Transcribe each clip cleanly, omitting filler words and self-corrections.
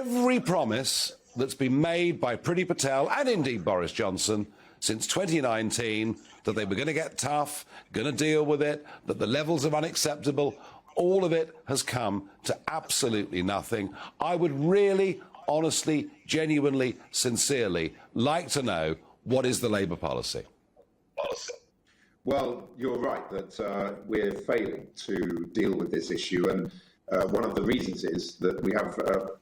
every promise that's been made by Priti Patel and indeed Boris Johnson since 2019, that they were going to get tough, going to deal with it, that the levels are unacceptable, all of it has come to absolutely nothing. I would really, honestly, genuinely, sincerely like to know, what is the Labour policy? Well, you're right that we're failing to deal with this issue, and one of the reasons is that we have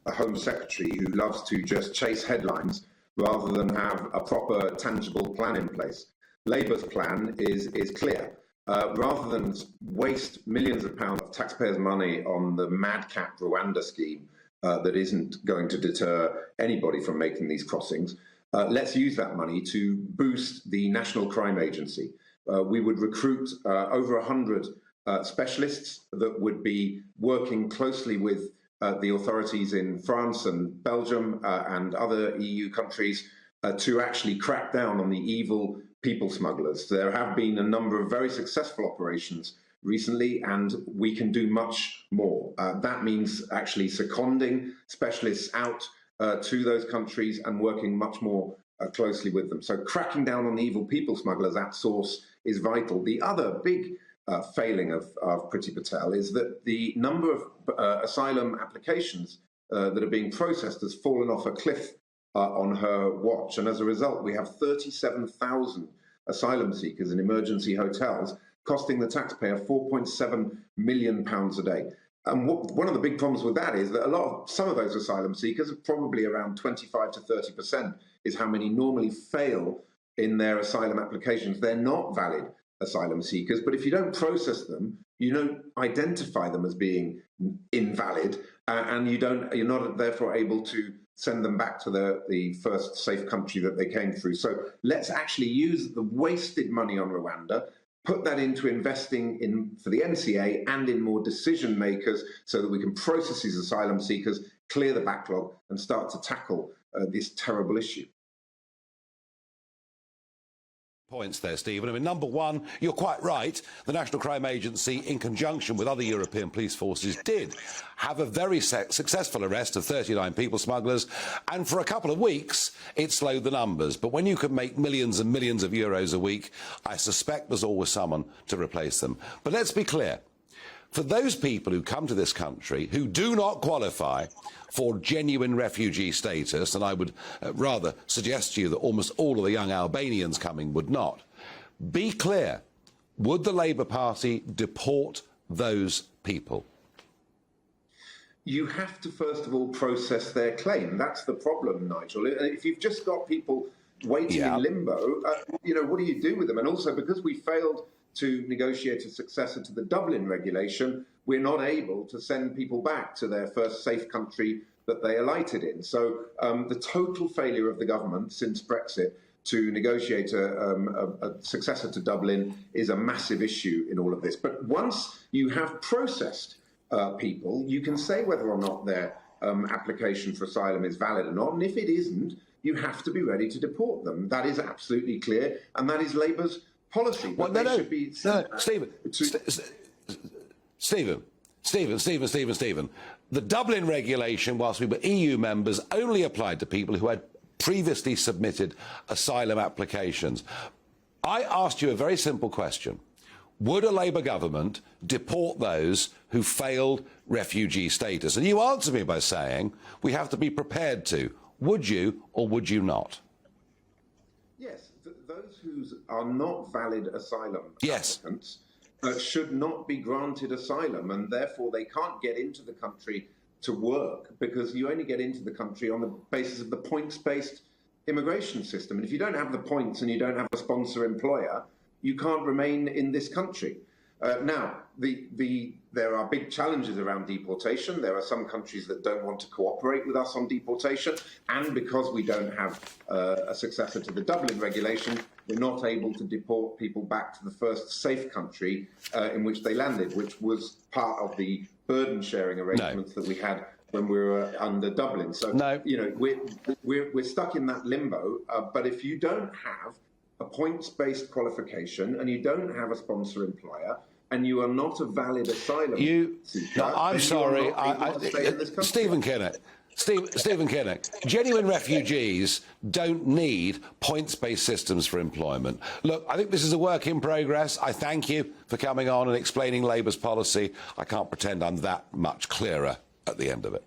a Home Secretary who loves to just chase headlines rather than have a proper, tangible plan in place. Labour's plan is clear. Rather than waste millions of pounds of taxpayers' money on the madcap Rwanda scheme that isn't going to deter anybody from making these crossings, let's use that money to boost the National Crime Agency. We would recruit over 100 specialists that would be working closely with the authorities in France and Belgium and other EU countries to actually crack down on the evil people smugglers. There have been a number of very successful operations recently, and we can do much more. That means actually seconding specialists out to those countries and working much more closely with them. So cracking down on the evil people smugglers at source is vital. The other big failing of Priti Patel is that the number of asylum applications that are being processed has fallen off a cliff on her watch. And as a result, we have 37,000 asylum seekers in emergency hotels, costing the taxpayer £4.7 million a day. And one of the big problems with that is that some of those asylum seekers, probably around 25 to 30%, is how many normally fail in their asylum applications. They're not valid asylum seekers, but if you don't process them, you don't identify them as being invalid, and you're not therefore able to send them back to the first safe country that they came through. So let's actually use the wasted money on Rwanda, put that into investing for the NCA and in more decision makers so that we can process these asylum seekers, clear the backlog, and start to tackle this terrible issue. Points there, Stephen. I mean, number one, you're quite right. The National Crime Agency, in conjunction with other European police forces, did have a very successful arrest of 39 people smugglers, and for a couple of weeks, it slowed the numbers. But when you can make millions and millions of euros a week, I suspect there's always someone to replace them. But let's be clear. For those people who come to this country who do not qualify for genuine refugee status, and I would rather suggest to you that almost all of the young Albanians coming would not, be clear, would the Labour Party deport those people? You have to, first of all, process their claim. That's the problem, Nigel. If you've just got people waiting in limbo, what do you do with them? And also, because we failed to negotiate a successor to the Dublin regulation, we're not able to send people back to their first safe country that they alighted in. So the total failure of the government since Brexit to negotiate a successor to Dublin is a massive issue in all of this. But once you have processed people, you can say whether or not their application for asylum is valid or not. And if it isn't, you have to be ready to deport them. That is absolutely clear. And that is Labour's policy. Well, Stephen, the Dublin regulation, whilst we were EU members, only applied to people who had previously submitted asylum applications. I asked you a very simple question. Would a Labour government deport those who failed refugee status? And you answered me by saying we have to be prepared to. Would you or would you not? Yes. Those who are not valid asylum applicants should not be granted asylum, and therefore they can't get into the country to work, because you only get into the country on the basis of the points-based immigration system. And if you don't have the points and you don't have a sponsor employer, you can't remain in this country. Now, there are big challenges around deportation. There are some countries that don't want to cooperate with us on deportation, and because we don't have a successor to the Dublin regulation, we're not able to deport people back to the first safe country in which they landed, which was part of the burden-sharing arrangements that we had when we were under Dublin. So, we're stuck in that limbo. But if you don't have a points-based qualification and you don't have a sponsor employer and you are not a valid asylum seeker, I'm sorry, Stephen Kinnock, Stephen Kinnock, genuine refugees don't need points-based systems for employment. Look, I think this is a work in progress. I thank you for coming on and explaining Labour's policy. I can't pretend I'm that much clearer at the end of it.